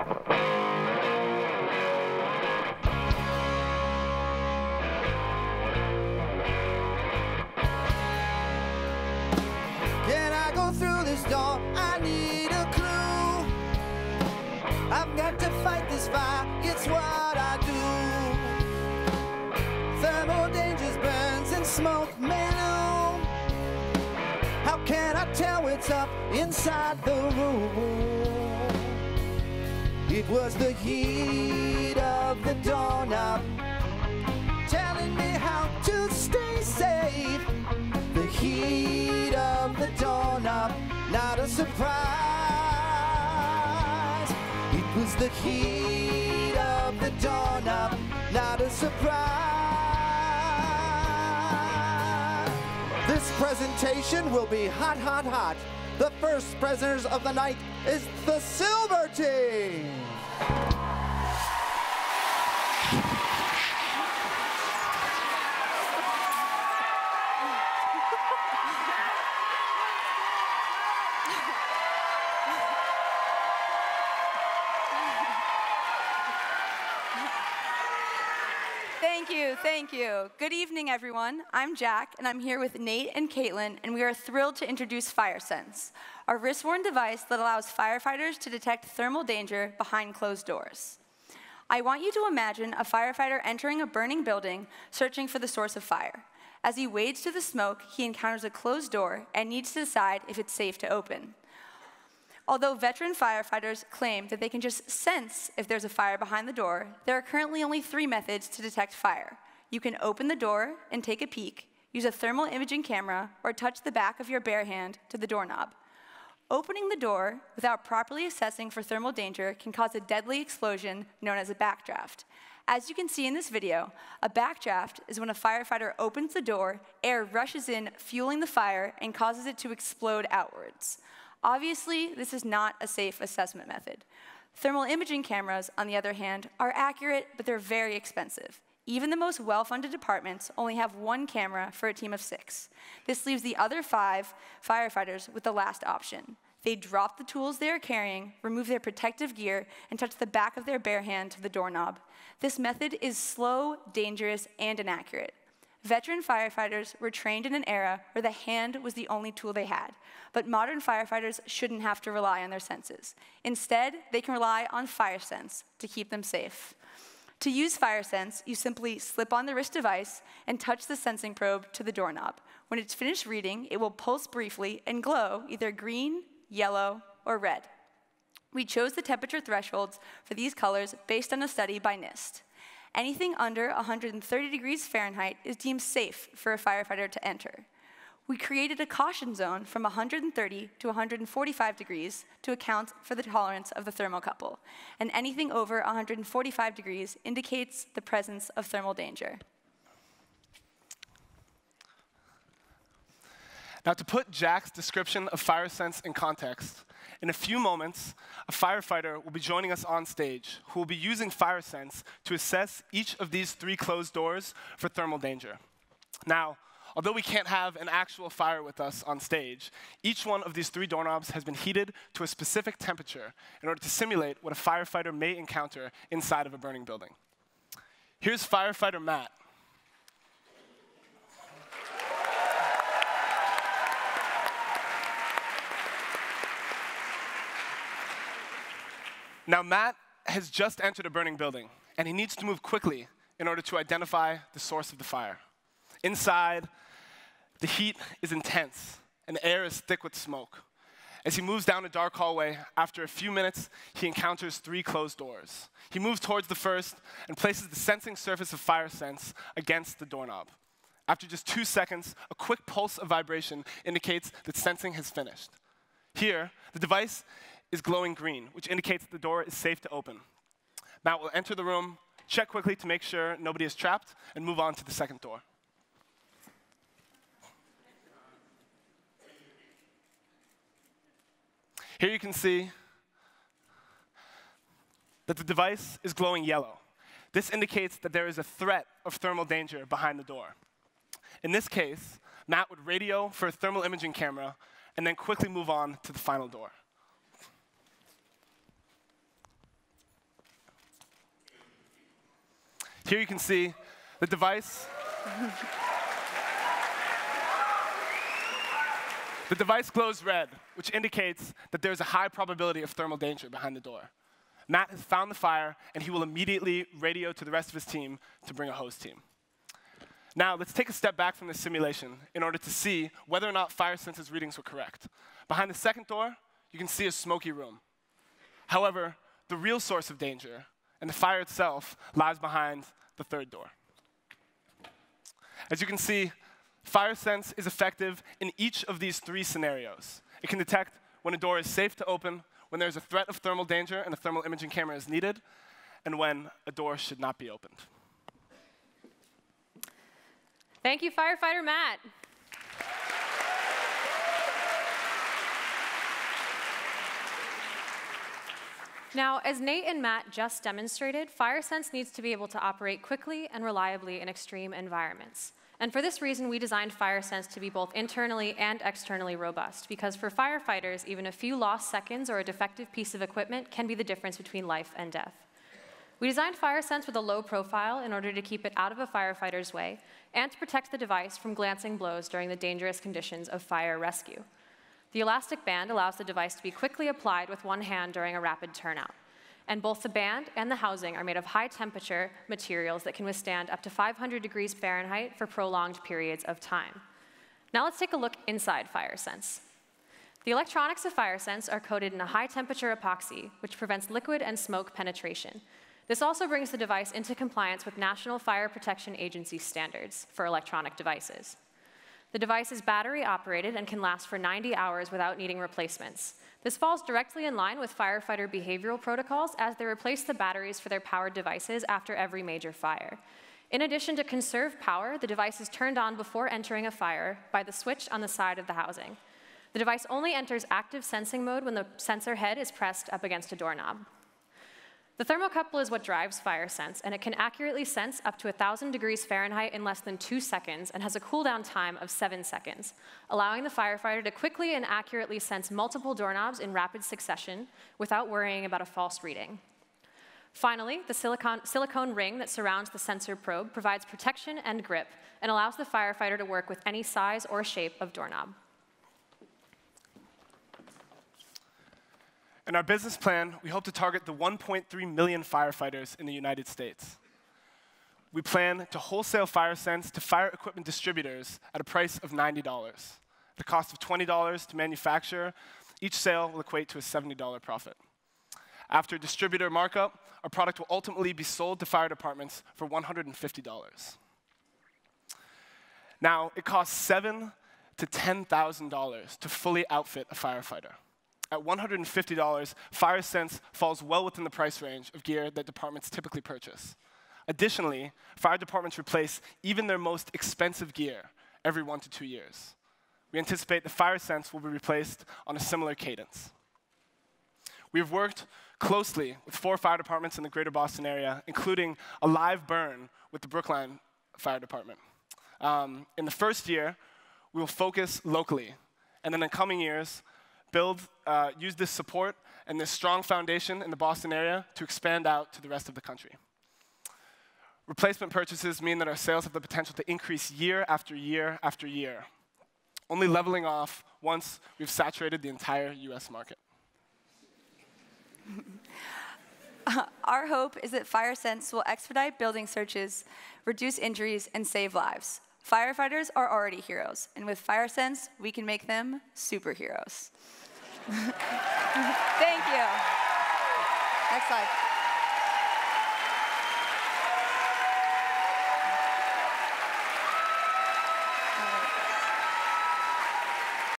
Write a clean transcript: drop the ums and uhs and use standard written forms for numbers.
Can I go through this door? I need a clue. I've got to fight this fire, it's what I do. Thermal dangers, burns and smoke, menu. How can I tell what's up inside the room? It was the heat of the doorknob telling me how to stay safe. The heat of the doorknob, not a surprise. It was the heat of the doorknob, not a surprise. This presentation will be hot, hot, hot. The first prisoners of the night is the Silver Team. Thank you. Good evening, everyone. I'm Jack, and I'm here with Nate and Caitlin, and we are thrilled to introduce FireSense, our wrist-worn device that allows firefighters to detect thermal danger behind closed doors. I want you to imagine a firefighter entering a burning building, searching for the source of fire. As he wades through the smoke, he encounters a closed door and needs to decide if it's safe to open. Although veteran firefighters claim that they can just sense if there's a fire behind the door, there are currently only 3 methods to detect fire. You can open the door and take a peek, use a thermal imaging camera, or touch the back of your bare hand to the doorknob. Opening the door without properly assessing for thermal danger can cause a deadly explosion known as a backdraft. As you can see in this video, a backdraft is when a firefighter opens the door, air rushes in, fueling the fire, and causes it to explode outwards. Obviously, this is not a safe assessment method. Thermal imaging cameras, on the other hand, are accurate, but they're very expensive. Even the most well-funded departments only have 1 camera for a team of 6. This leaves the other 5 firefighters with the last option. They drop the tools they are carrying, remove their protective gear, and touch the back of their bare hand to the doorknob. This method is slow, dangerous, and inaccurate. Veteran firefighters were trained in an era where the hand was the only tool they had, but modern firefighters shouldn't have to rely on their senses. Instead, they can rely on FireSense to keep them safe. To use FireSense, you simply slip on the wrist device and touch the sensing probe to the doorknob. When it's finished reading, it will pulse briefly and glow either green, yellow, or red. We chose the temperature thresholds for these colors based on a study by NIST. Anything under 130 degrees Fahrenheit is deemed safe for a firefighter to enter. We created a caution zone from 130 to 145 degrees to account for the tolerance of the thermocouple, and anything over 145 degrees indicates the presence of thermal danger. Now, to put Jack's description of FireSense in context, in a few moments, a firefighter will be joining us on stage who will be using FireSense to assess each of these 3 closed doors for thermal danger. Now, although we can't have an actual fire with us on stage, each one of these 3 doorknobs has been heated to a specific temperature in order to simulate what a firefighter may encounter inside of a burning building. Here's firefighter Matt. Now, Matt has just entered a burning building, and he needs to move quickly in order to identify the source of the fire. Inside, the heat is intense, and the air is thick with smoke. As he moves down a dark hallway, after a few minutes, he encounters 3 closed doors. He moves towards the first and places the sensing surface of FireSense against the doorknob. After just 2 seconds, a quick pulse of vibration indicates that sensing has finished. Here, the device is glowing green, which indicates the door is safe to open. Matt will enter the room, check quickly to make sure nobody is trapped, and move on to the second door. Here you can see that the device is glowing yellow. This indicates that there is a threat of thermal danger behind the door. In this case, Matt would radio for a thermal imaging camera and then quickly move on to the final door. Here you can see the device. The device glows red, which indicates that there's a high probability of thermal danger behind the door. Matt has found the fire, and he will immediately radio to the rest of his team to bring a hose team. Now, let's take a step back from this simulation in order to see whether or not FireSense's readings were correct. Behind the second door, you can see a smoky room. However, the real source of danger and the fire itself lies behind the third door. As you can see, FireSense is effective in each of these three scenarios. It can detect when a door is safe to open, when there's a threat of thermal danger and a thermal imaging camera is needed, and when a door should not be opened. Thank you, Firefighter Matt. Now, as Nate and Matt just demonstrated, FireSense needs to be able to operate quickly and reliably in extreme environments. And for this reason, we designed FireSense to be both internally and externally robust, because for firefighters, even a few lost seconds or a defective piece of equipment can be the difference between life and death. We designed FireSense with a low profile in order to keep it out of a firefighter's way and to protect the device from glancing blows during the dangerous conditions of fire rescue. The elastic band allows the device to be quickly applied with one hand during a rapid turnout. And both the band and the housing are made of high-temperature materials that can withstand up to 500 degrees Fahrenheit for prolonged periods of time. Now let's take a look inside FireSense. The electronics of FireSense are coated in a high-temperature epoxy, which prevents liquid and smoke penetration. This also brings the device into compliance with National Fire Protection Agency standards for electronic devices. The device is battery-operated and can last for 90 hours without needing replacements. This falls directly in line with firefighter behavioral protocols, as they replace the batteries for their powered devices after every major fire. In addition to conserve power, the device is turned on before entering a fire by the switch on the side of the housing. The device only enters active sensing mode when the sensor head is pressed up against a doorknob. The thermocouple is what drives FireSense, and it can accurately sense up to 1,000 degrees Fahrenheit in less than 2 seconds and has a cooldown time of 7 seconds, allowing the firefighter to quickly and accurately sense multiple doorknobs in rapid succession without worrying about a false reading. Finally, the silicone ring that surrounds the sensor probe provides protection and grip and allows the firefighter to work with any size or shape of doorknob. In our business plan, we hope to target the 1.3 million firefighters in the United States. We plan to wholesale FireSense to fire equipment distributors at a price of $90. At a cost of $20 to manufacture, each sale will equate to a $70 profit. After distributor markup, our product will ultimately be sold to fire departments for $150. Now, it costs $7,000 to $10,000 to fully outfit a firefighter. At $150, FireSense falls well within the price range of gear that departments typically purchase. Additionally, fire departments replace even their most expensive gear every 1 to 2 years. We anticipate that FireSense will be replaced on a similar cadence. We have worked closely with 4 fire departments in the greater Boston area, including a live burn with the Brookline Fire Department. In the first year, we will focus locally, and then in the coming years, use this support and this strong foundation in the Boston area to expand out to the rest of the country. Replacement purchases mean that our sales have the potential to increase year after year after year, only leveling off once we've saturated the entire US market. Our hope is that FireSense will expedite building searches, reduce injuries, and save lives. Firefighters are already heroes, and with FireSense, we can make them superheroes. Thank you. Next slide.